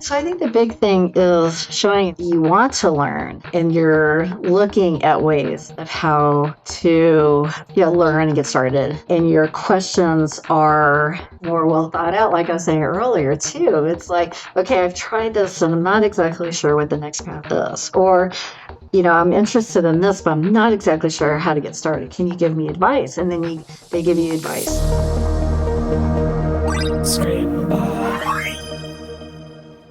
So I think the big thing is showing you want to learn and you're looking at ways of how to learn and get started. And your questions are more well thought out, like I was saying earlier too. It's like, okay, I've tried this and I'm not exactly sure what the next path is. Or, I'm interested in this, but I'm not exactly sure how to get started. Can you give me advice? And then they give you advice.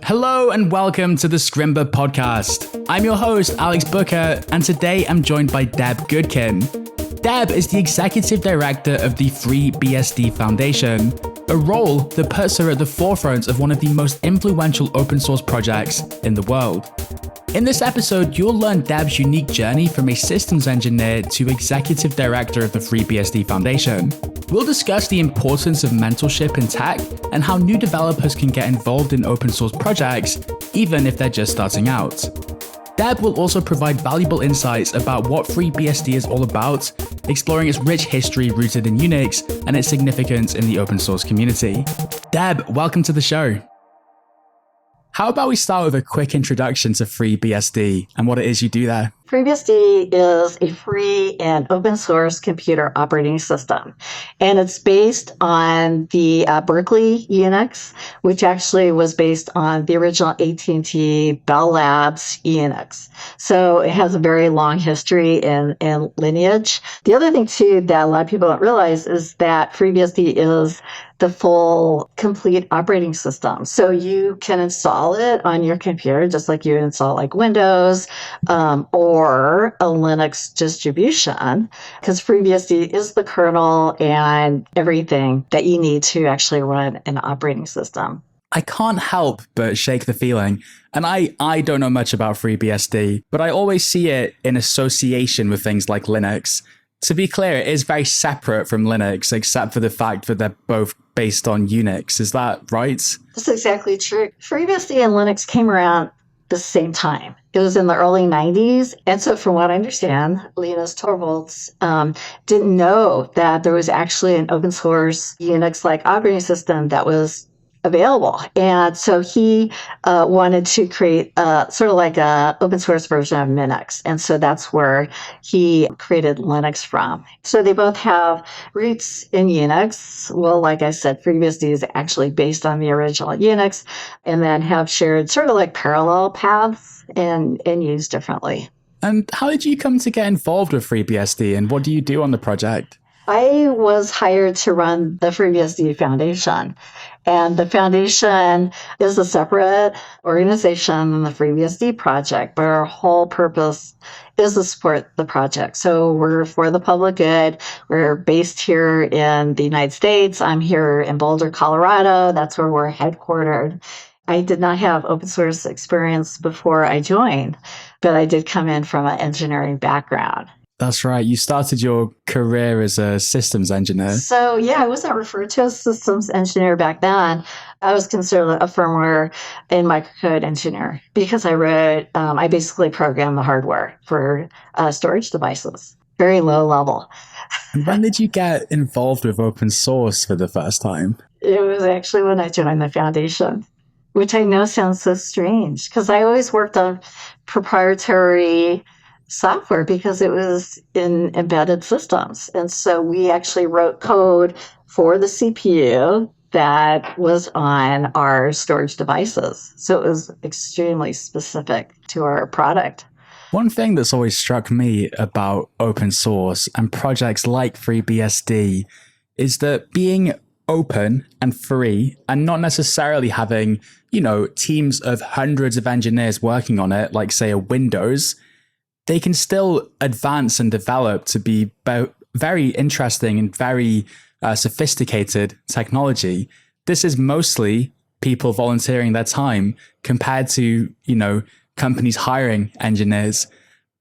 Hello and welcome to the Scrimba podcast. I'm your host, Alex Booker, and today I'm joined by Deb Goodkin. Deb is the Executive Director of the FreeBSD Foundation, a role that puts her at the forefront of one of the most influential open source projects in the world. In this episode, you'll learn Deb's unique journey from a systems engineer to Executive Director of the FreeBSD Foundation. We'll discuss the importance of mentorship in tech and how new developers can get involved in open source projects, even if they're just starting out. Deb will also provide valuable insights about what FreeBSD is all about, exploring its rich history rooted in Unix and its significance in the open source community. Deb, welcome to the show. How about we start with a quick introduction to FreeBSD and what it is you do there? FreeBSD is a free and open source computer operating system, and it's based on the Berkeley Unix, which actually was based on the original AT&T Bell Labs Unix. So it has a very long history and lineage. The other thing too that a lot of people don't realize is that FreeBSD is the full complete operating system. So you can install it on your computer just like you would install like Windows or a Linux distribution, because FreeBSD is the kernel and everything that you need to actually run an operating system. I can't help but shake the feeling, and I don't know much about FreeBSD, but I always see it in association with things like Linux. To be clear, it is very separate from Linux, except for the fact that they're both based on Unix. Is that right? That's exactly true. FreeBSD and Linux came around the same time. It was in the early 90s. And so from what I understand, Linus Torvalds didn't know that there was actually an open source Unix-like operating system that was available. And so he wanted to create sort of like a open source version of Linux. And so that's where he created Linux from. So they both have roots in Unix. Well, like I said, FreeBSD is actually based on the original Unix, and then have shared sort of like parallel paths and used differently. And how did you come to get involved with FreeBSD, and what do you do on the project? I was hired to run the FreeBSD Foundation. And the foundation is a separate organization than the FreeBSD project, but our whole purpose is to support the project. So we're for the public good. We're based here in the United States. I'm here in Boulder, Colorado. That's where we're headquartered. I did not have open source experience before I joined, but I did come in from an engineering background. That's right. You started your career as a systems engineer. So yeah, I wasn't referred to as systems engineer back then. I was considered a firmware and microcode engineer because I basically programmed the hardware for storage devices. Very low level. And when did you get involved with open source for the first time? It was actually when I joined the foundation, which I know sounds so strange because I always worked on proprietary software because it was in embedded systems. And so we actually wrote code for the CPU that was on our storage devices. So it was extremely specific to our product. One thing that's always struck me about open source and projects like FreeBSD is that being open and free and not necessarily having, teams of hundreds of engineers working on it, like say a Windows, they can still advance and develop to be very interesting and very sophisticated technology. This is mostly people volunteering their time compared to, companies hiring engineers.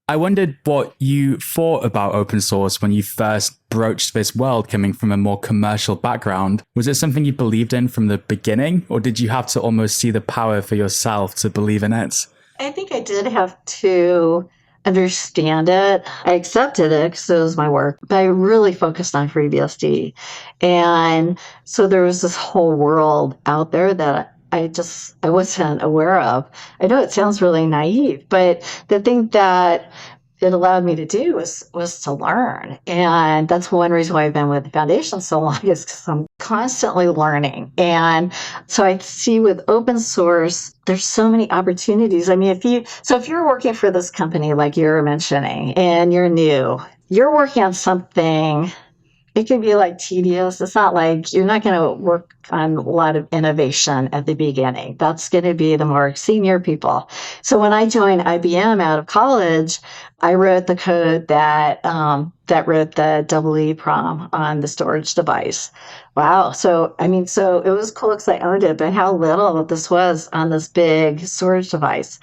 I wondered what you thought about open source when you first broached this world coming from a more commercial background. Was it something you believed in from the beginning, or did you have to almost see the power for yourself to believe in it? I think I did have to understand it. I accepted it because it was my work, but I really focused on FreeBSD. And so there was this whole world out there that I wasn't aware of. I know it sounds really naive, but the thing that it allowed me to do was to learn. And that's one reason why I've been with the foundation so long, is because I'm constantly learning. And so I see with open source, there's so many opportunities. I mean, if you're working for this company, like you're mentioning, and you're new, you're working on something, it can be like tedious. It's not like you're not going to work on a lot of innovation at the beginning. That's going to be the more senior people. So when I joined IBM out of college, I wrote the code that wrote the EEPROM on the storage device. Wow. So it was cool because I owned it, but how little this was on this big storage device.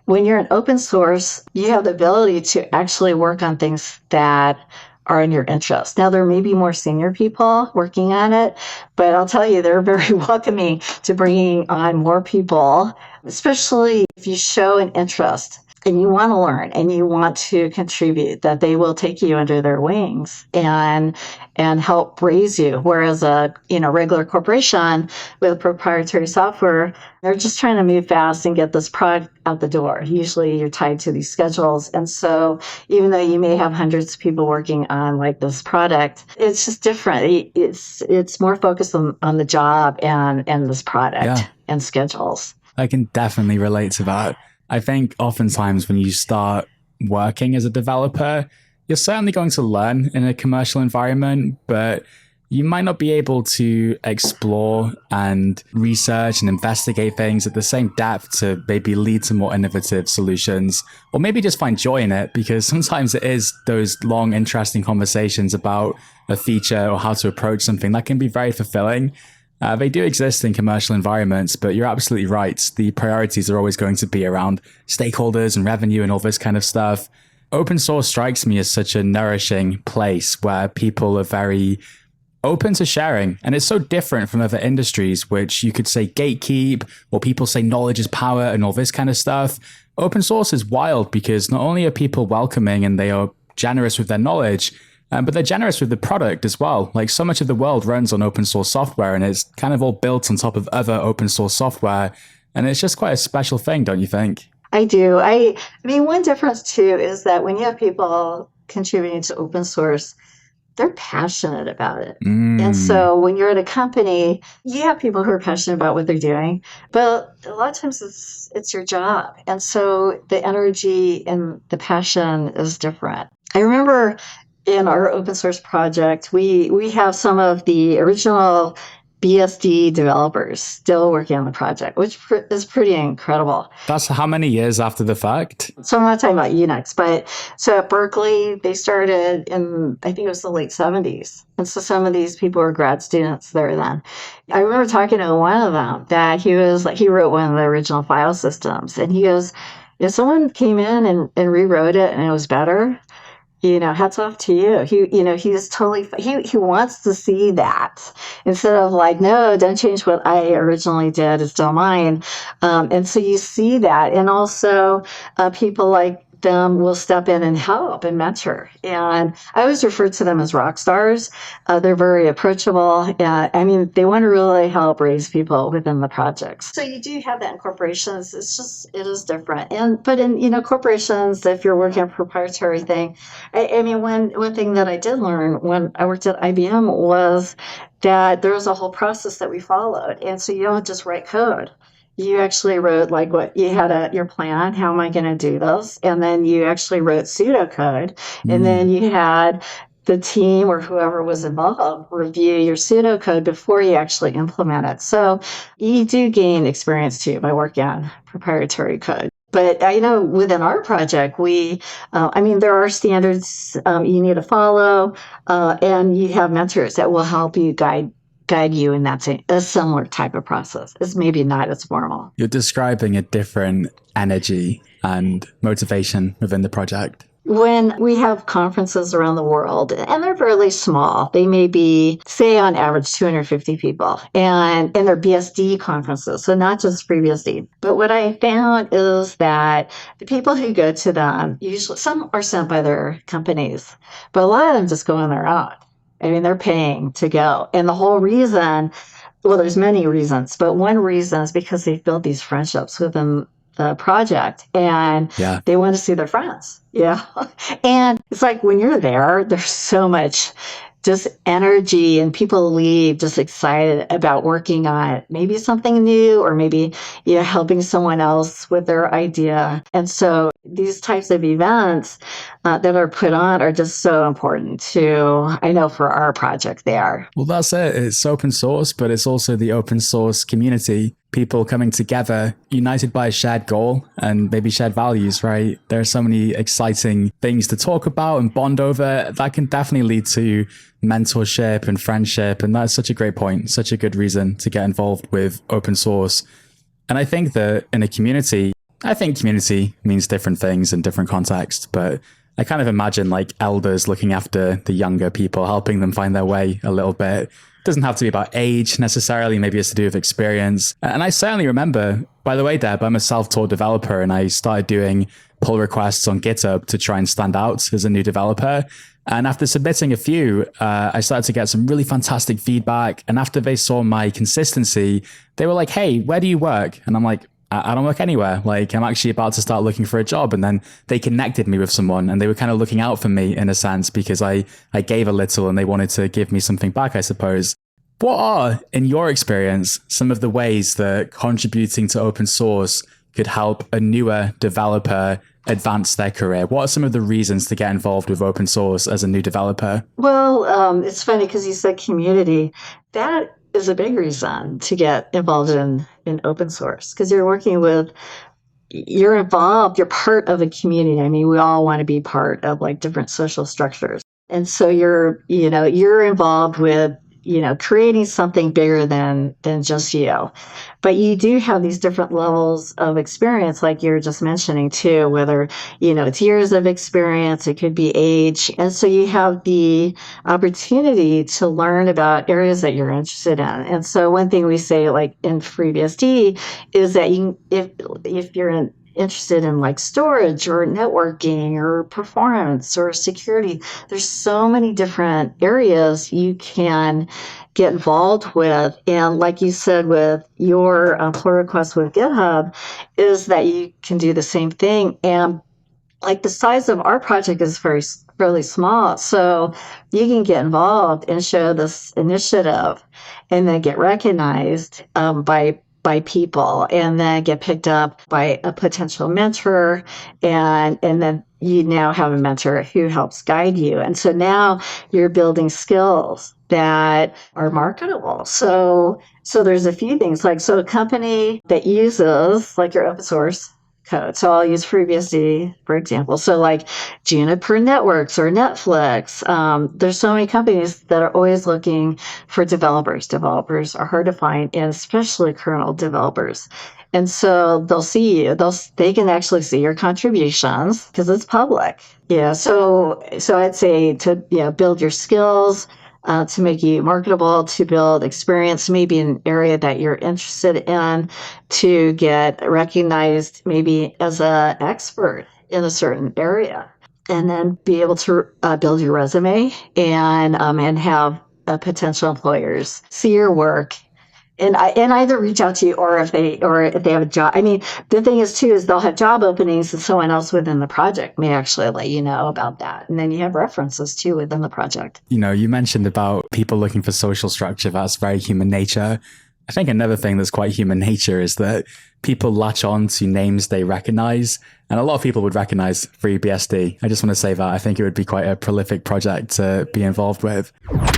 When you're in open source, you have the ability to actually work on things that are in your interest. Now, there may be more senior people working on it, but I'll tell you, they're very welcoming to bringing on more people, especially if you show an interest and you want to learn and you want to contribute, that they will take you under their wings and help raise you. Whereas a regular corporation with proprietary software, they're just trying to move fast and get this product out the door. Usually you're tied to these schedules. And so even though you may have hundreds of people working on like this product, it's just different. It's more focused on the job and this product and schedules. I can definitely relate to that. I think oftentimes when you start working as a developer, you're certainly going to learn in a commercial environment, but you might not be able to explore and research and investigate things at the same depth to maybe lead to more innovative solutions, or maybe just find joy in it, because sometimes it is those long, interesting conversations about a feature or how to approach something that can be very fulfilling. They do exist in commercial environments, but you're absolutely right. The priorities are always going to be around stakeholders and revenue and all this kind of stuff. Open source strikes me as such a nourishing place where people are very open to sharing. And it's so different from other industries, which you could say gatekeep, or people say knowledge is power and all this kind of stuff. Open source is wild because not only are people welcoming and they are generous with their knowledge, but they're generous with the product as well. Like, so much of the world runs on open source software and it's kind of all built on top of other open source software. And it's just quite a special thing, don't you think? I do. I mean, one difference too is that when you have people contributing to open source, they're passionate about it. And so when you're at a company, you have people who are passionate about what they're doing, but a lot of times it's your job. And so the energy and the passion is different. I remember in our open source project, we have some of the original BSD developers still working on the project, which is pretty incredible. That's how many years after the fact? So I'm not talking about Unix, but so at Berkeley, they started in, I think it was the late 70s. And so some of these people were grad students there then. I remember talking to one of them that he wrote one of the original file systems. And he goes, if someone came in and rewrote it and it was better, hats off to you. He's totally, he wants to see that instead of like, no, don't change what I originally did. It's still mine. And so you see that. And also people like them will step in and help and mentor. And I always refer to them as rock stars. They're very approachable. They want to really help raise people within the projects. So you do have that in corporations. It is different. But in corporations, if you're working on a proprietary thing, one thing that I did learn when I worked at IBM was that there was a whole process that we followed. And so you don't just write code. You actually wrote like what you had your plan. How am I going to do this? And then you actually wrote pseudocode. And then you had the team or whoever was involved review your pseudocode before you actually implement it. So you do gain experience too by working on proprietary code. But I know within our project, there are standards you need to follow, and you have mentors that will help you guide you in that a similar type of process. It's maybe not as formal. You're describing a different energy and motivation within the project. When we have conferences around the world, and they're fairly small, they may be, say, on average, 250 people, and they're BSD conferences, so not just FreeBSD. But what I found is that the people who go to them, usually some are sent by their companies, but a lot of them just go on their own. They're paying to go. And the whole reason Well, there's many reasons, but one reason is because they've built these friendships within the project and Yeah. they want to see their friends. Yeah. And it's like when you're there, there's so much just energy and people leave just excited about working on maybe something new or maybe, helping someone else with their idea. And so these types of events that are put on are just so important to, I know for our project they are. Well, that's it. It's open source, but it's also the open source community. People coming together, united by a shared goal and maybe shared values, right? There are so many exciting things to talk about and bond over that can definitely lead to mentorship and friendship. And that's such a great point, such a good reason to get involved with open source. And I think that in a community, I think community means different things in different contexts, but I kind of imagine like elders looking after the younger people, helping them find their way a little bit. It doesn't have to be about age necessarily. Maybe it's to do with experience. And I certainly remember, by the way, Deb, I'm a self-taught developer and I started doing pull requests on GitHub to try and stand out as a new developer. And after submitting a few, I started to get some really fantastic feedback. And after they saw my consistency, they were like, hey, where do you work? And I'm like, I don't work anywhere. Like, I'm actually about to start looking for a job. And then they connected me with someone and they were kind of looking out for me in a sense because I gave a little and they wanted to give me something back, I suppose. What are, in your experience, some of the ways that contributing to open source could help a newer developer advance their career? What are some of the reasons to get involved with open source as a new developer? Well, it's funny because you said community. That is a big reason to get involved in open source because you're involved, you're part of a community. I mean, we all want to be part of like different social structures. And so you're involved with, creating something bigger than just you. But you do have these different levels of experience, like you're just mentioning too, whether, it's years of experience, it could be age. And so you have the opportunity to learn about areas that you're interested in. And so one thing we say, like in FreeBSD, is that if you're interested in like storage or networking or performance or security, there's so many different areas you can get involved with. And like you said with your pull request with GitHub, is that you can do the same thing. And like the size of our project is fairly small, so you can get involved and show this initiative and then get recognized by people and then get picked up by a potential mentor and then you now have a mentor who helps guide you. And so now you're building skills that are marketable. So there's a few things so a company that uses like your open source code. So I'll use FreeBSD, for example. So like Juniper Networks or Netflix, there's so many companies that are always looking for developers. Developers are hard to find, and especially kernel developers. And so they'll see you. They can actually see your contributions because it's public. Yeah. So I'd say to build your skills, to make you marketable, to build experience, maybe in an area that you're interested in, to get recognized maybe as an expert in a certain area, and then be able to build your resume and have potential employers see your work. And either reach out to you or if they have a job. I mean, the thing is too, is they'll have job openings and someone else within the project may actually let you know about that. And then you have references too within the project. You mentioned about people looking for social structure. That's very human nature. I think another thing that's quite human nature is that people latch on to names they recognize. And a lot of people would recognize FreeBSD. I just want to say that I think it would be quite a prolific project to be involved with.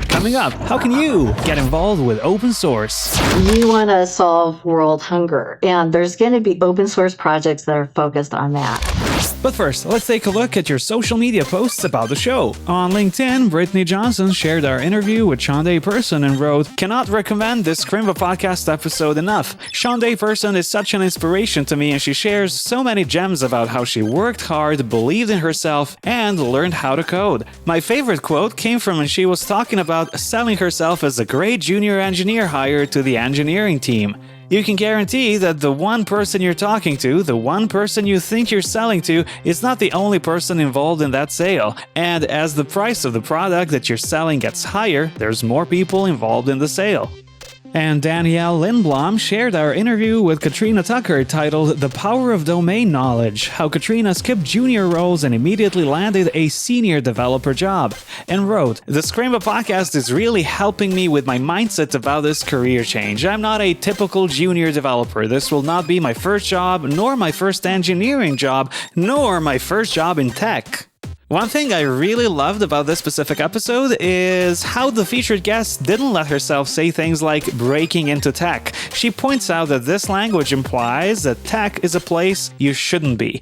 Coming up, how can you get involved with open source? You want to solve world hunger, and there's going to be open source projects that are focused on that. But first, let's take a look at your social media posts about the show. On LinkedIn, Brittany Johnson shared our interview with Shonday Person and wrote, "Cannot recommend this Scrimba podcast episode enough. Shonday Person is such an inspiration to me, and she shares so many gems about how she worked hard, believed in herself, and learned how to code. My favorite quote came from when she was talking about selling herself as a great junior engineer hire to the engineering team. You can guarantee that the one person you're talking to, the one person you think you're selling to, is not the only person involved in that sale. And as the price of the product that you're selling gets higher, there's more people involved in the sale." And Danielle Lindblom shared our interview with Katrina Tucker titled The Power of Domain Knowledge, how Katrina skipped junior roles and immediately landed a senior developer job, and wrote, "The Scrimba podcast is really helping me with my mindset about this career change. I'm not a typical junior developer. This will not be my first job, nor my first engineering job, nor my first job in tech." One thing I really loved about this specific episode is how the featured guest didn't let herself say things like breaking into tech. She points out that this language implies that tech is a place you shouldn't be.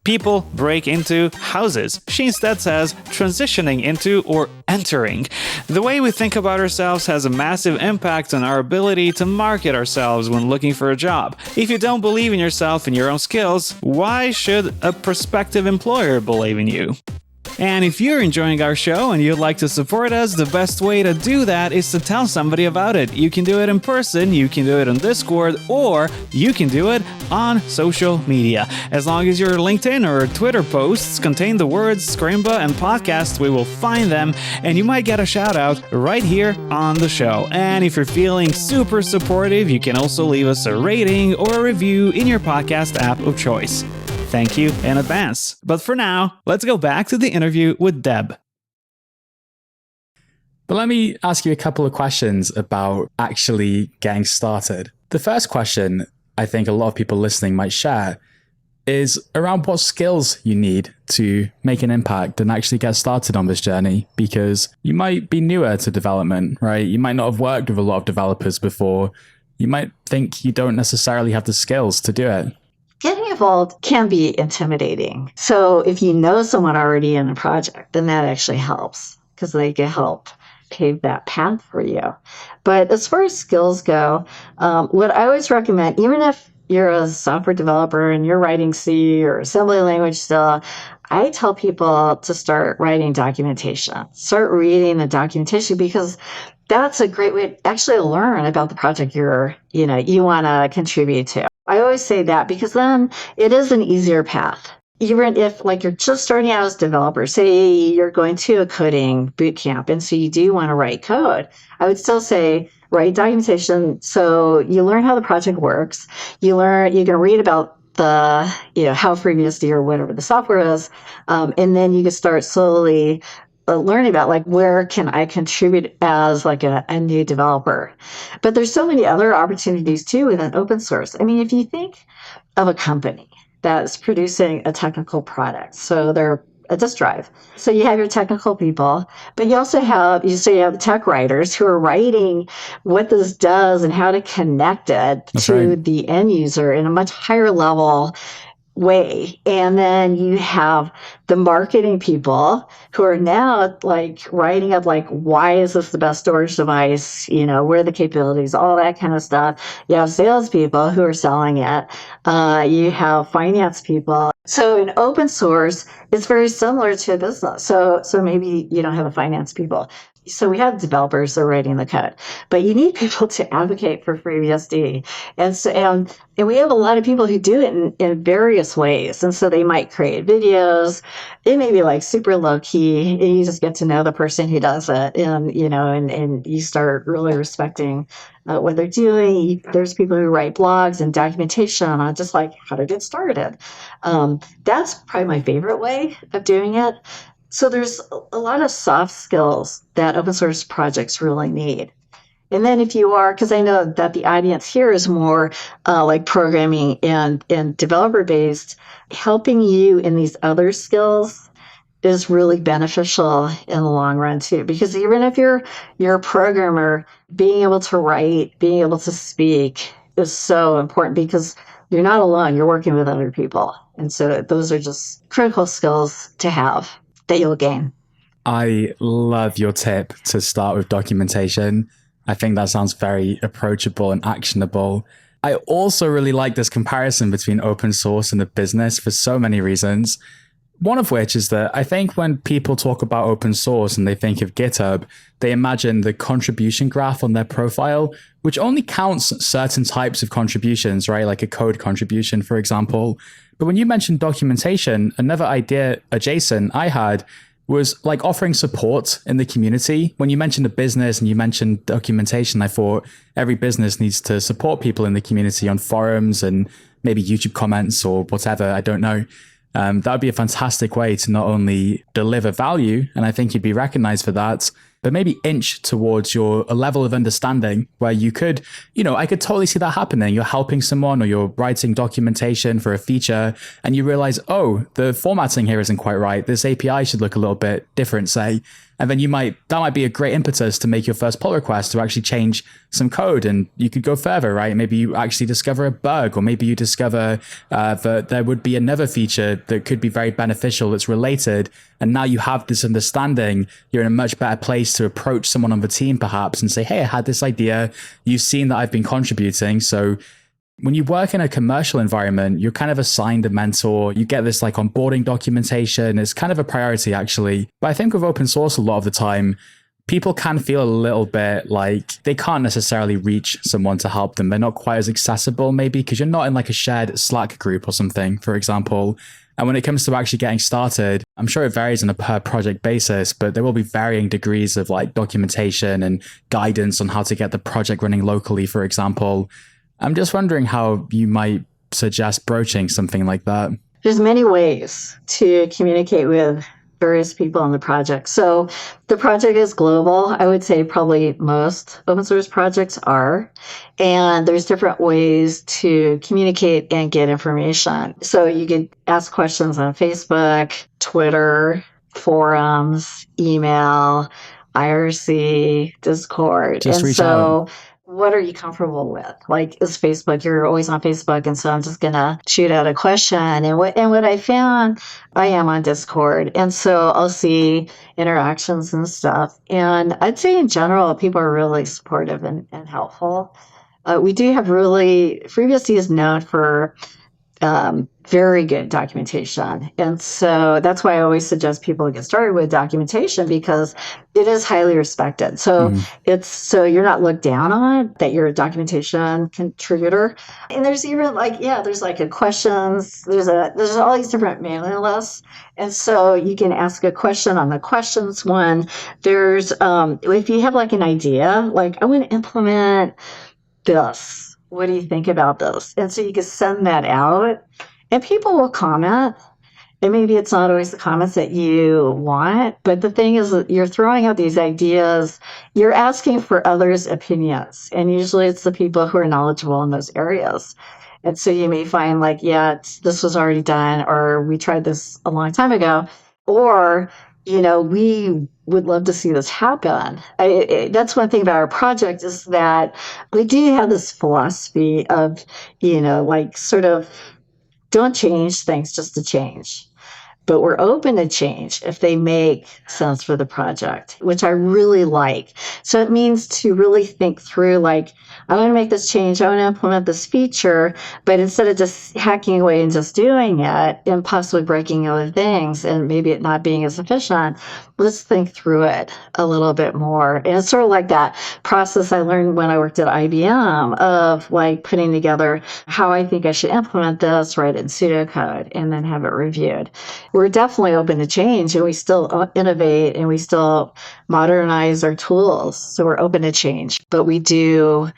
People break into houses. She instead says transitioning into or entering. The way we think about ourselves has a massive impact on our ability to market ourselves when looking for a job. If you don't believe in yourself and your own skills, why should a prospective employer believe in you? And if you're enjoying our show and you'd like to support us, the best way to do that is to tell somebody about it. You can do it in person, you can do it on Discord, or you can do it on social media. As long as your LinkedIn or Twitter posts contain the words Scrimba and podcast, we will find them and you might get a shout out right here on the show. And if you're feeling super supportive, you can also leave us a rating or a review in your podcast app of choice. Thank you in advance. But for now, let's go back to the interview with Deb. But let me ask you a couple of questions about actually getting started. The first question I think a lot of people listening might share is around what skills you need to make an impact and actually get started on this journey, because you might be newer to development, right? You might not have worked with a lot of developers before. You might think you don't necessarily have the skills to do it. Getting involved can be intimidating. So if you know someone already in a project, then that actually helps because they can help pave that path for you. But as far as skills go, what I always recommend, even if you're a software developer and you're writing C or assembly language still, I tell people to start writing documentation. Start reading the documentation because that's a great way to actually learn about the project you want to contribute to. I always say that because then it is an easier path. Even if you're just starting out as a developer, say you're going to a coding boot camp and so you do want to write code, I would still say write documentation so you learn how the project works. You can read about how FreeBSD or whatever the software is, and then you can start slowly learning about where can I contribute as a new developer. But there's so many other opportunities too within open source. I mean, if you think of a company that's producing a technical product, so they're a disk drive. So you have your technical people, but you also have the tech writers who are writing what this does and how to connect it to the end user in a much higher level way. And then you have the marketing people who are now writing up why is this the best storage device, where are the capabilities, all that kind of stuff. You have salespeople who are selling it. You have finance people. So in open source, it's very similar to a business. So maybe you don't have a finance people. So we have developers that are writing the code, but you need people to advocate for FreeBSD. And we have a lot of people who do it in various ways. And so they might create videos. It may be super low key. And you just get to know the person who does it. And you start really respecting what they're doing. There's people who write blogs and documentation on just how to get started. That's probably my favorite way of doing it. So there's a lot of soft skills that open source projects really need. And then if you are, because I know that the audience here is more programming and developer based, helping you in these other skills is really beneficial in the long run too. Because even if you're a programmer, being able to write, being able to speak is so important because you're not alone, you're working with other people. And so those are just critical skills to have that you'll gain. I love your tip to start with documentation. I think that sounds very approachable and actionable. I also really like this comparison between open source and the business for so many reasons. One of which is that I think when people talk about open source and they think of GitHub, they imagine the contribution graph on their profile, which only counts certain types of contributions, right? Like a code contribution, for example. But when you mentioned documentation, another idea adjacent I had was like offering support in the community. When you mentioned a business and you mentioned documentation, I thought every business needs to support people in the community on forums and maybe YouTube comments or whatever. I don't know. That would be a fantastic way to not only deliver value, and I think you'd be recognized for that, but maybe inch towards a level of understanding where you could, I could totally see that happening. You're helping someone or you're writing documentation for a feature and you realize, oh, the formatting here isn't quite right. This API should look a little bit different, say. And then that might be a great impetus to make your first pull request to actually change some code, and you could go further, right? Maybe you actually discover a bug, or maybe you discover that there would be another feature that could be very beneficial that's related. And now you have this understanding. You're in a much better place to approach someone on the team perhaps and say, hey, I had this idea. You've seen that I've been contributing. So when you work in a commercial environment, you're kind of assigned a mentor. You get this like onboarding documentation. It's kind of a priority, actually. But I think with open source, a lot of the time, people can feel a little bit like they can't necessarily reach someone to help them. They're not quite as accessible, maybe, because you're not in like a shared Slack group or something, for example. And when it comes to actually getting started, I'm sure it varies on a per project basis, but there will be varying degrees of like documentation and guidance on how to get the project running locally, for example. I'm just wondering how you might suggest broaching something like that. There's many ways to communicate with various people on the project. So the project is global. I would say probably most open source projects are. And there's different ways to communicate and get information. So you could ask questions on Facebook, Twitter, forums, email, IRC, Discord. Just reach out. What are you comfortable with? Like, is Facebook, you're always on Facebook, and so I'm just going to shoot out a question. And what I found, I am on Discord, and so I'll see interactions and stuff. And I'd say in general, people are really supportive and helpful. We do have FreeBSD is known for very good documentation. And so that's why I always suggest people get started with documentation, because it is highly respected. So so you're not looked down on that you're a documentation contributor. And there's even there's like a questions, there's all these different mailing lists. And so you can ask a question on the questions one. There's, if you have like an idea, like I want to implement this, what do you think about this? And so you can send that out. And people will comment, and maybe it's not always the comments that you want, but the thing is that you're throwing out these ideas, you're asking for others' opinions, and usually it's the people who are knowledgeable in those areas. And so you may find like, this was already done, or we tried this a long time ago, or, we would love to see this happen. That's one thing about our project, is that we do have this philosophy of, sort of, don't change things just to change. But we're open to change if they make sense for the project, which I really like. So it means to really think through, like, I want to make this change, I want to implement this feature, but instead of just hacking away and just doing it and possibly breaking other things and maybe it not being as efficient, let's think through it a little bit more. And it's sort of like that process I learned when I worked at IBM of like putting together how I think I should implement this, write it in pseudocode, and then have it reviewed. We're definitely open to change, and we still innovate and we still modernize our tools. So we're open to change, but we do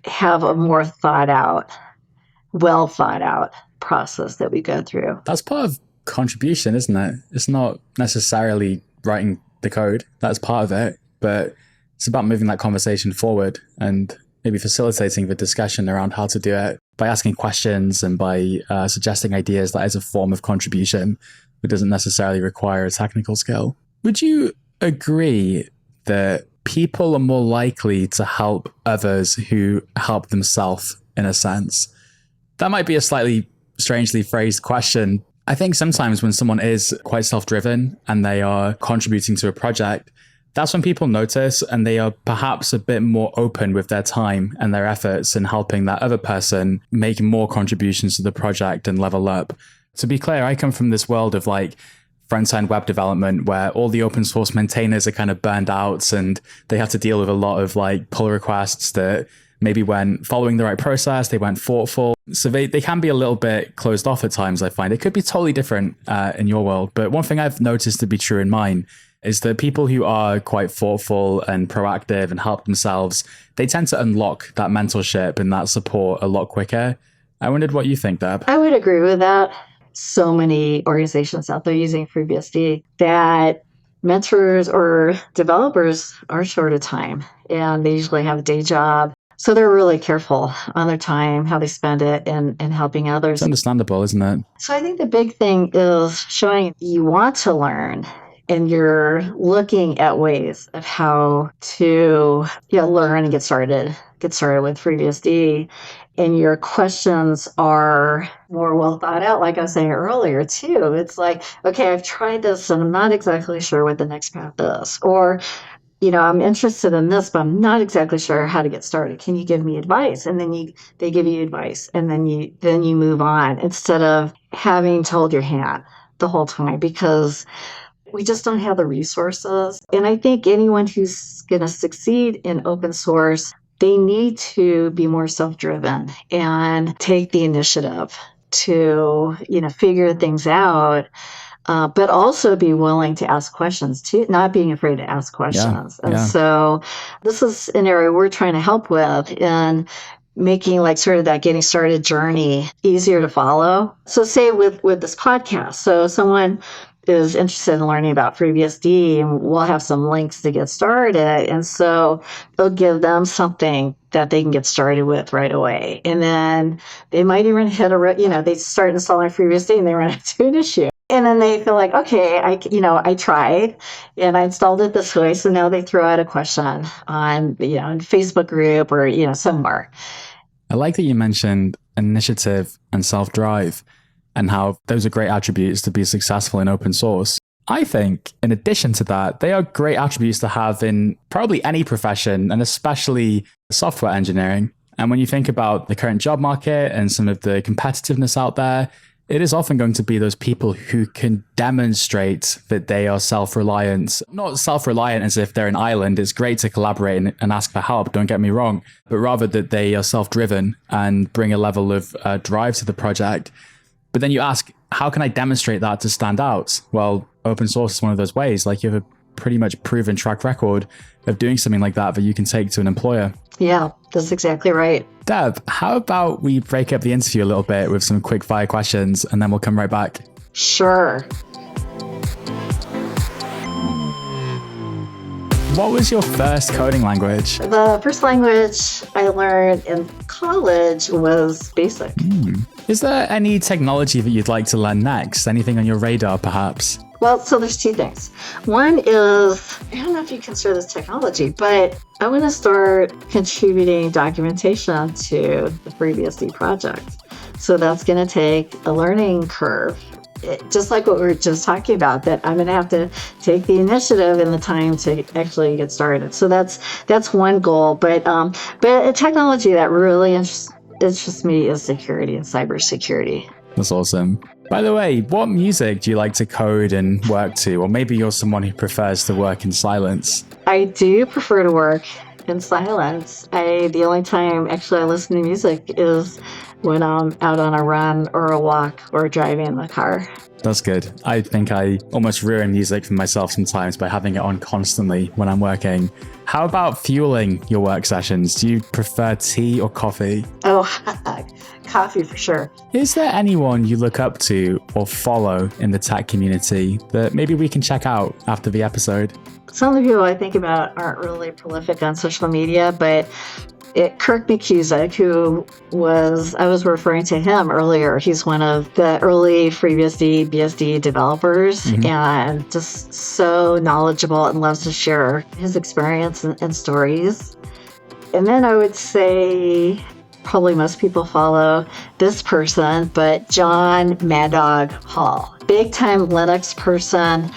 have a more well thought out process that we go through. That's part of contribution, isn't it? It's not necessarily writing the code. That's part of it, but it's about moving that conversation forward and maybe facilitating the discussion around how to do it by asking questions and by suggesting ideas. That is a form of contribution. It doesn't necessarily require a technical skill. Would you agree that people are more likely to help others who help themselves, in a sense? That might be a slightly strangely phrased question. I think sometimes when someone is quite self-driven and they are contributing to a project, that's when people notice, and they are perhaps a bit more open with their time and their efforts in helping that other person make more contributions to the project and level up. To be clear, I come from this world of like front-end web development where all the open source maintainers are kind of burned out and they have to deal with a lot of like pull requests that maybe weren't following the right process, they weren't thoughtful. So they can be a little bit closed off at times, I find. It could be totally different in your world. But one thing I've noticed to be true in mine is that people who are quite thoughtful and proactive and help themselves, they tend to unlock that mentorship and that support a lot quicker. I wondered what you think, Deb. I would agree with that. So many organizations out there using FreeBSD that mentors or developers are short of time, and they usually have a day job. So they're really careful on their time, how they spend it, and helping others. It's understandable, isn't it? So I think the big thing is showing you want to learn, and you're looking at ways of how to learn and get started with FreeBSD. And your questions are more well thought out, like I was saying earlier, too. It's like, okay, I've tried this and I'm not exactly sure what the next path is. Or, I'm interested in this, but I'm not exactly sure how to get started. Can you give me advice? And then they give you advice, and then you move on instead of having to hold your hand the whole time, because we just don't have the resources. And I think anyone who's going to succeed in open source, they need to be more self-driven and take the initiative to, figure things out, but also be willing to ask questions too, not being afraid to ask questions. So this is an area we're trying to help with in making sort of that getting started journey easier to follow. So say with this podcast, so someone is interested in learning about FreeBSD, and we'll have some links to get started. And so it'll give them something that they can get started with right away. And then they might even hit they start installing FreeBSD and they run into an issue. And then they feel like, okay, I tried and I installed it this way. So now they throw out a question on, in Facebook group or, somewhere. I like that you mentioned initiative and self-drive, and how those are great attributes to be successful in open source. I think, in addition to that, they are great attributes to have in probably any profession, and especially software engineering. And when you think about the current job market and some of the competitiveness out there, it is often going to be those people who can demonstrate that they are self-reliant. Not self-reliant as if they're an island. It's great to collaborate and ask for help, don't get me wrong, but rather that they are self-driven and bring a level of drive to the project. But then you ask, how can I demonstrate that to stand out? Well, open source is one of those ways. You have a pretty much proven track record of doing something like that you can take to an employer. Yeah, that's exactly right. Deb, how about we break up the interview a little bit with some quick fire questions, and then we'll come right back. Sure. What was your first coding language? The first language I learned in college was BASIC. Is there any technology that you'd like to learn next? Anything on your radar, perhaps? Well, so there's two things. One is, I don't know if you consider this technology, but I want to start contributing documentation to the FreeBSD project. So that's going to take a learning curve. Just like what we were just talking about, that I'm going to have to take the initiative and the time to actually get started. So that's one goal. But a technology that really interests me is security and cybersecurity. That's awesome. By the way, what music do you like to code and work to? Or maybe you're someone who prefers to work in silence. I do prefer to work in silence. The only time actually I listen to music is when I'm out on a run or a walk or driving in the car. That's good. I think I almost ruin music for myself sometimes by having it on constantly when I'm working. How about fueling your work sessions? Do you prefer tea or coffee? Oh, coffee for sure. Is there anyone you look up to or follow in the tech community that maybe we can check out after the episode? Some of the people I think about aren't really prolific on social media, but Kirk McCusick, I was referring to him earlier. He's one of the early FreeBSD BSD developers, and just so knowledgeable and loves to share his experience and stories. And then I would say probably most people follow this person, but John Mad Dog Hall, big time Linux person,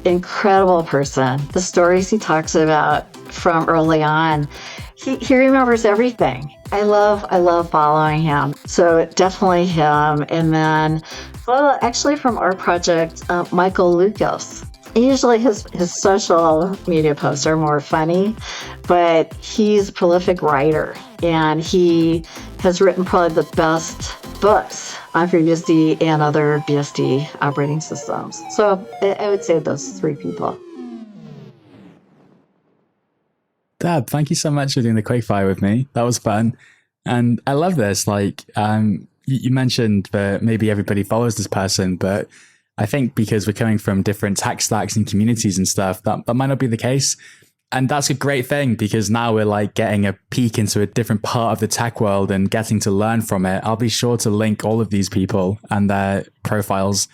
incredible person. The stories he talks about from early on, he remembers everything. I love following him. So definitely him. And then, well, actually from our project, Michael Lucas. Usually his social media posts are more funny, but he's a prolific writer, and he has written probably the best books on FreeBSD and other BSD operating systems. So I would say those three people. Deb, thank you so much for doing the quickfire with me. That was fun. And I love this. Like, you mentioned that maybe everybody follows this person, but I think because we're coming from different tech stacks and communities and stuff, that might not be the case. And that's a great thing, because now we're like getting a peek into a different part of the tech world and getting to learn from it. I'll be sure to link all of these people and their profiles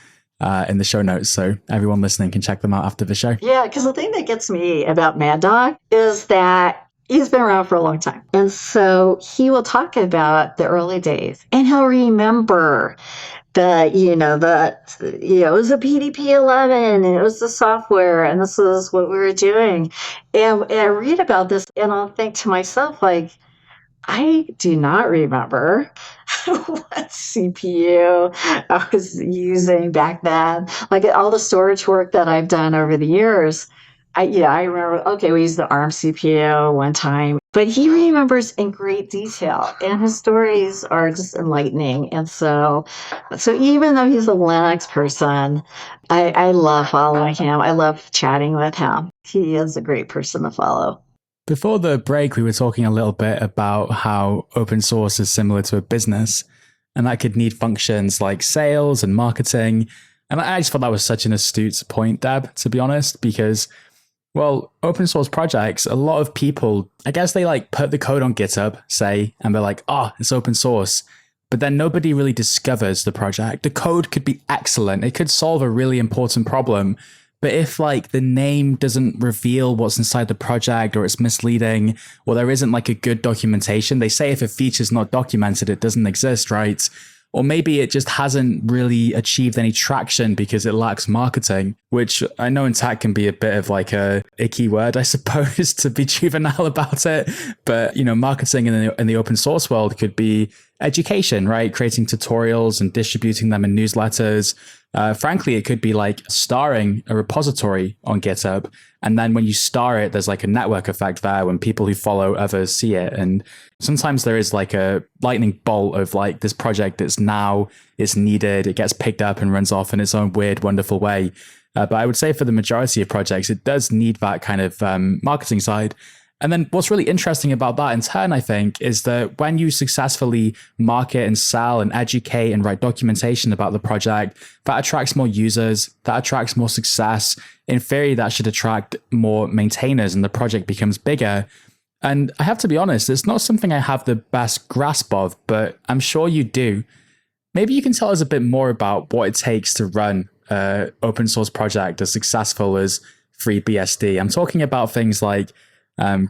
in the show notes, so everyone listening can check them out after the show. Yeah, because the thing that gets me about Mad Dog is that he's been around for a long time. And so he will talk about the early days, and he'll remember it was a PDP-11 and it was the software and this is what we were doing. And I read about this and I'll think to myself, like, I do not remember what CPU I was using back then. Like all the storage work that I've done over the years, I remember, okay, we used the ARM CPU one time, but he remembers in great detail, and his stories are just enlightening. And so even though he's a Linux person, I love following him. I love chatting with him. He is a great person to follow. Before the break, we were talking a little bit about how open source is similar to a business, and that could need functions like sales and marketing. And I just thought that was such an astute point, Deb, to be honest, because, well, open source projects, a lot of people, I guess they like put the code on GitHub, say, and they're like, oh, it's open source. But then nobody really discovers the project. The code could be excellent. It could solve a really important problem. But if like the name doesn't reveal what's inside the project, or it's misleading, or there isn't like a good documentation, they say if a feature's not documented, it doesn't exist, right? Or maybe it just hasn't really achieved any traction because it lacks marketing, which I know in tech can be a bit of like a icky word, I suppose, to be juvenile about it. But, marketing in the open source world could be education, right? Creating tutorials and distributing them in newsletters. Frankly, it could be like starring a repository on GitHub. And then when you star it, there's like a network effect there when people who follow others see it. And sometimes there is like a lightning bolt of like this project that's now it's needed. It gets picked up and runs off in its own weird, wonderful way. But I would say for the majority of projects, it does need that kind of marketing side. And then what's really interesting about that in turn, I think, is that when you successfully market and sell and educate and write documentation about the project, that attracts more users, that attracts more success. In theory, that should attract more maintainers and the project becomes bigger. And I have to be honest, it's not something I have the best grasp of, but I'm sure you do. Maybe you can tell us a bit more about what it takes to run an open source project as successful as FreeBSD. I'm talking about things like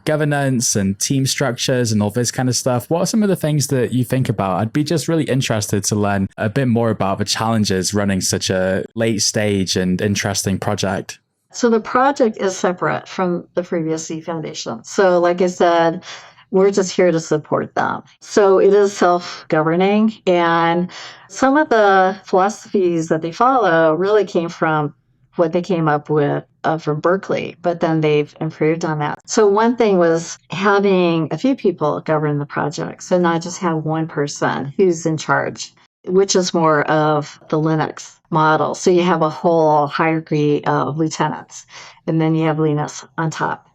governance and team structures and all this kind of stuff. What are some of the things that you think about? I'd be just really interested to learn a bit more about the challenges running such a late stage and interesting project. So the project is separate from the FreeBSD Foundation. So like I said, we're just here to support them. So it is self-governing, and some of the philosophies that they follow really came from what they came up with from Berkeley, but then they've improved on that. So one thing was having a few people govern the project. So not just have one person who's in charge, which is more of the Linux model. So you have a whole hierarchy of lieutenants, and then you have Linux on top.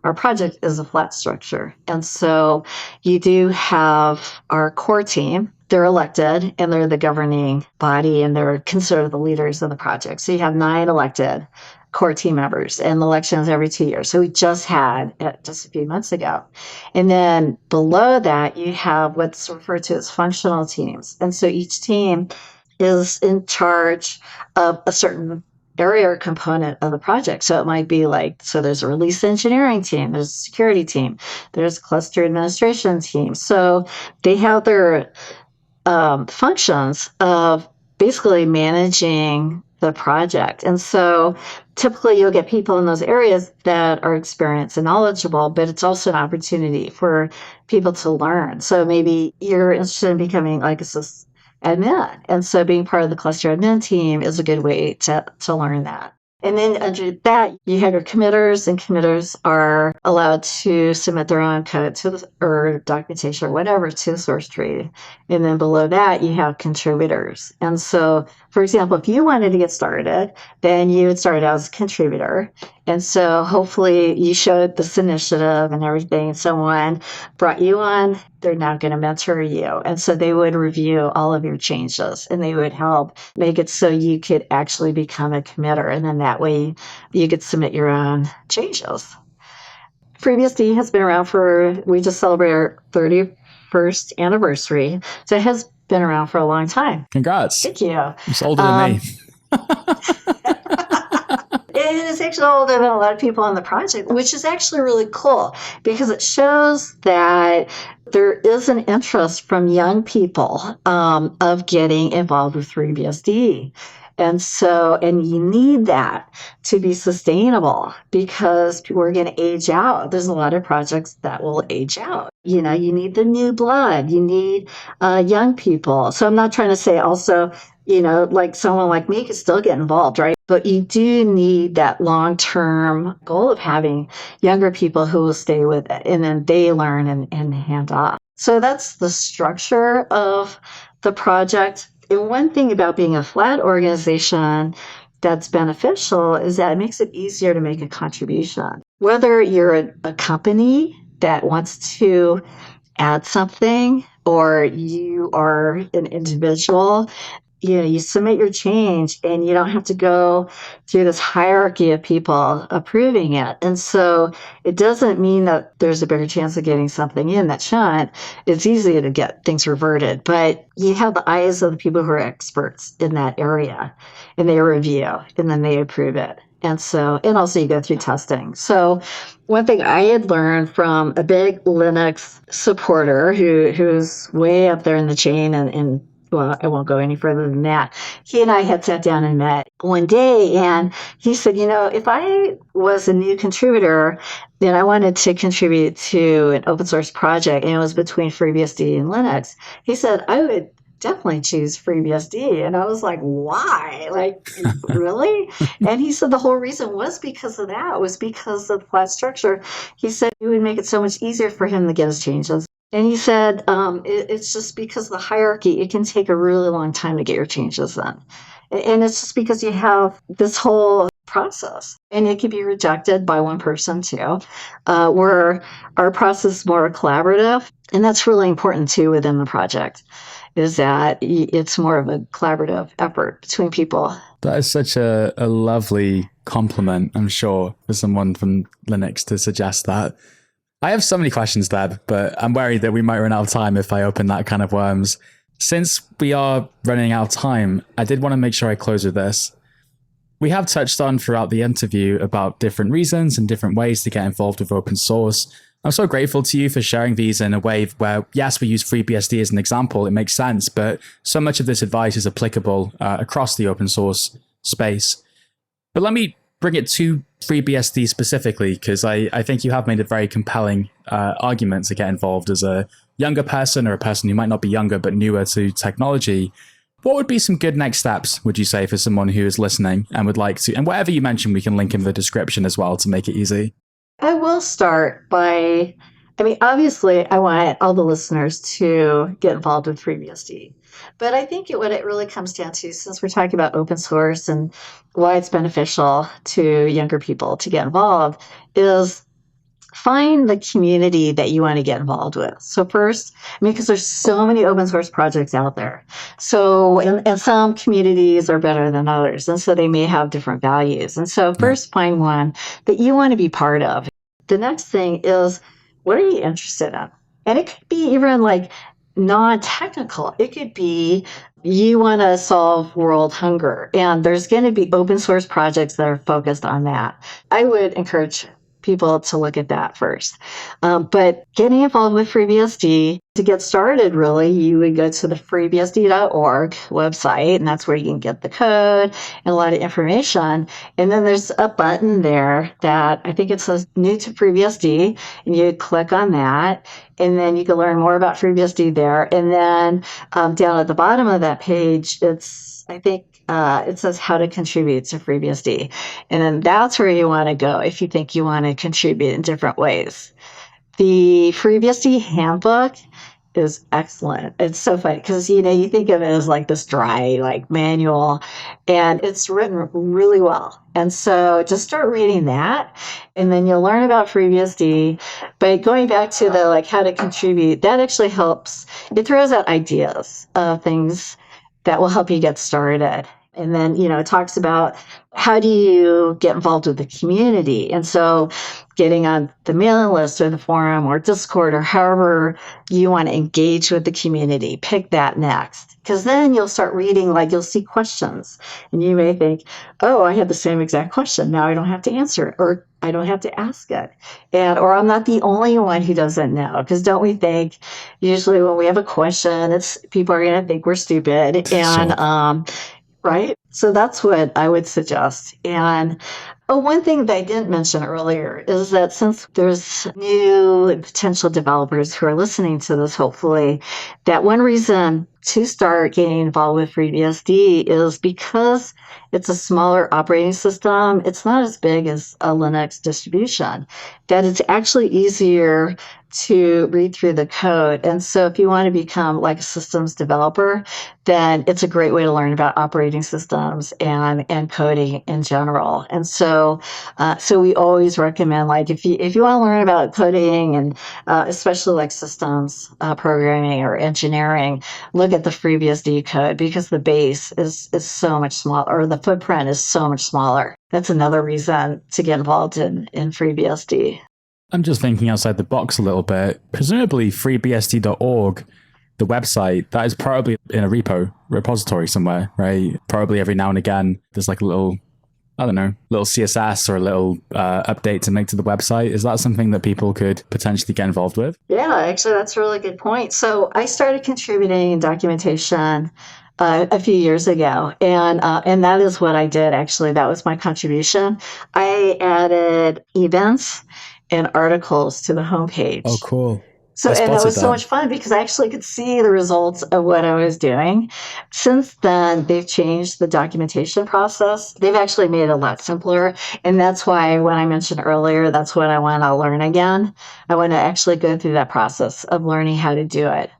Our project is a flat structure. And so you do have our core team. They're elected and they're the governing body, and they're considered the leaders of the project. So you have 9 elected core team members, and elections every 2 years. So we just had it just a few months ago. And then below that, you have what's referred to as functional teams. And so each team is in charge of a certain area or component of the project. So it might be like, so there's a release engineering team, there's a security team, there's a cluster administration team. So they have their functions of basically managing the project. And so typically you'll get people in those areas that are experienced and knowledgeable, but it's also an opportunity for people to learn. So maybe you're interested in becoming like a sysadmin. And so being part of the cluster admin team is a good way to learn that. And then under that, you have your committers, and committers are allowed to submit their own code or documentation or whatever to the source tree. And then below that, you have contributors. And so, for example, if you wanted to get started, then you would start out as a contributor. And so hopefully you showed this initiative and everything. Someone brought you on, they're now going to mentor you. And so they would review all of your changes and they would help make it so you could actually become a committer. And then that way you could submit your own changes. FreeBSD has been around we just celebrated our 31st anniversary. So it has been around for a long time. Congrats. Thank you. It's older than me. It is actually older than a lot of people on the project, which is actually really cool because it shows that there is an interest from young people of getting involved with FreeBSD. And you need that to be sustainable because we're going to age out. There's a lot of projects that will age out. You need the new blood. You need young people. So I'm not trying to say also, like someone like me could still get involved, right? But you do need that long-term goal of having younger people who will stay with it, and then they learn and hand off. So that's the structure of the project. And one thing about being a flat organization that's beneficial is that it makes it easier to make a contribution. Whether you're a company that wants to add something or you are an individual, you submit your change and you don't have to go through this hierarchy of people approving it. And so it doesn't mean that there's a bigger chance of getting something in that shouldn't. It's easy to get things reverted, but you have the eyes of the people who are experts in that area and they review and then they approve it. And also you go through testing. So one thing I had learned from a big Linux supporter who's way up there in the chain and well, I won't go any further than that. He and I had sat down and met one day, and he said, if I was a new contributor, then I wanted to contribute to an open source project, and it was between FreeBSD and Linux. He said, I would definitely choose FreeBSD. And I was like, why? Like, really? And he said the whole reason was because of that, was because of the flat structure. He said it would make it so much easier for him to get his changes. And he said, it's just because of the hierarchy, it can take a really long time to get your changes in. And it's just because you have this whole process. And it can be rejected by one person too, where our process is more collaborative. And that's really important too within the project, is that it's more of a collaborative effort between people. That is such a lovely compliment, I'm sure, for someone from Linux to suggest that. I have so many questions, Deb, but I'm worried that we might run out of time if I open that can of worms. Since we are running out of time, I did want to make sure I close with this. We have touched on throughout the interview about different reasons and different ways to get involved with open source. I'm so grateful to you for sharing these in a way where, yes, we use FreeBSD as an example, it makes sense, but so much of this advice is applicable across the open source space. But let me bring it to FreeBSD specifically, because I think you have made a very compelling argument to get involved as a younger person or a person who might not be younger but newer to technology. What would be some good next steps, would you say, for someone who is listening and would like to, and whatever you mentioned, we can link in the description as well to make it easy. I will start by, obviously I want all the listeners to get involved with FreeBSD. But I think what it really comes down to, since we're talking about open source and why it's beneficial to younger people to get involved, is find the community that you want to get involved with. So first, because there's so many open source projects out there. So, and some communities are better than others. And so they may have different values. And so first find one that you want to be part of. The next thing is, what are you interested in? And it could be even like non-technical. It could be you want to solve world hunger, and there's going to be open source projects that are focused on that. I would encourage people to look at that first. But getting involved with FreeBSD, to get started, really, you would go to the freebsd.org website, and that's where you can get the code and a lot of information. And then there's a button there that I think it says New to FreeBSD, and you click on that, and then you can learn more about FreeBSD there. And then down at the bottom of that page, it's I think it says how to contribute to FreeBSD. And then that's where you want to go if you think you want to contribute in different ways. The FreeBSD handbook is excellent. It's so funny because, you think of it as like this dry, like manual, and it's written really well. And so just start reading that, and then you'll learn about FreeBSD. But going back to the like how to contribute, that actually helps. It throws out ideas of things that will help you get started. And then, it talks about how do you get involved with the community. And so getting on the mailing list or the forum or Discord or however you want to engage with the community, pick that next. Because then you'll start reading, like you'll see questions and you may think, oh, I had the same exact question. Now I don't have to answer it or I don't have to ask it. Or I'm not the only one who doesn't know. Because don't we think usually when we have a question, people are going to think we're stupid. And, right? So that's what I would suggest. And one thing that I didn't mention earlier is that since there's new potential developers who are listening to this, hopefully, that one reason to start getting involved with FreeBSD is because it's a smaller operating system. It's not as big as a Linux distribution, that it's actually easier to read through the code. And so if you want to become like a systems developer, then it's a great way to learn about operating systems and coding in general. And so we always recommend, like, if you want to learn about coding and especially like systems programming or engineering, look at the FreeBSD code because the base is so much smaller, or the footprint is so much smaller. That's another reason to get involved in FreeBSD. I'm just thinking outside the box a little bit. Presumably freebsd.org, the website, that is probably in a repository somewhere, right? Probably every now and again, there's like a little, I don't know, little CSS or a little update to make to the website. Is that something that people could potentially get involved with? Yeah, actually, that's a really good point. So I started contributing in documentation a few years ago, and that is what I did. Actually, that was my contribution. I added events and articles to the homepage. Oh, cool. So, and that was so much fun because I actually could see the results of what I was doing. Since then, they've changed the documentation process. They've actually made it a lot simpler. And that's why when I mentioned earlier, that's what I want to learn again. I want to actually go through that process of learning how to do it,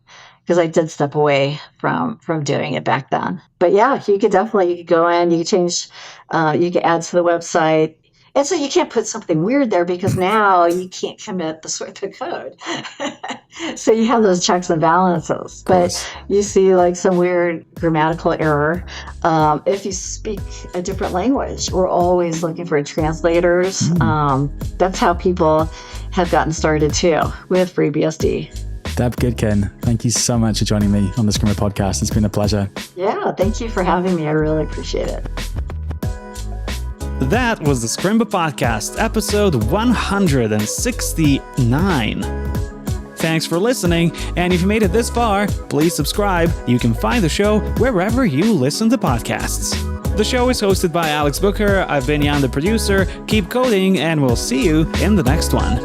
because I did step away from doing it back then. But yeah, you could go in, you could change, you could add to the website. And so you can't put something weird there because now you can't commit the code. So you have those checks and balances. But you see like some weird grammatical error. If you speak a different language, we're always looking for translators. That's how people have gotten started too with FreeBSD. Deb Goodkin, thank you so much for joining me on the Scrimba podcast. It's been a pleasure. Yeah, thank you for having me. I really appreciate it. That was the Scrimba Podcast, episode 169. Thanks for listening, and if you made it this far, please subscribe. You can find the show wherever you listen to podcasts. The show is hosted by Alex Booker. I've been Jan, the producer. Keep coding, and we'll see you in the next one.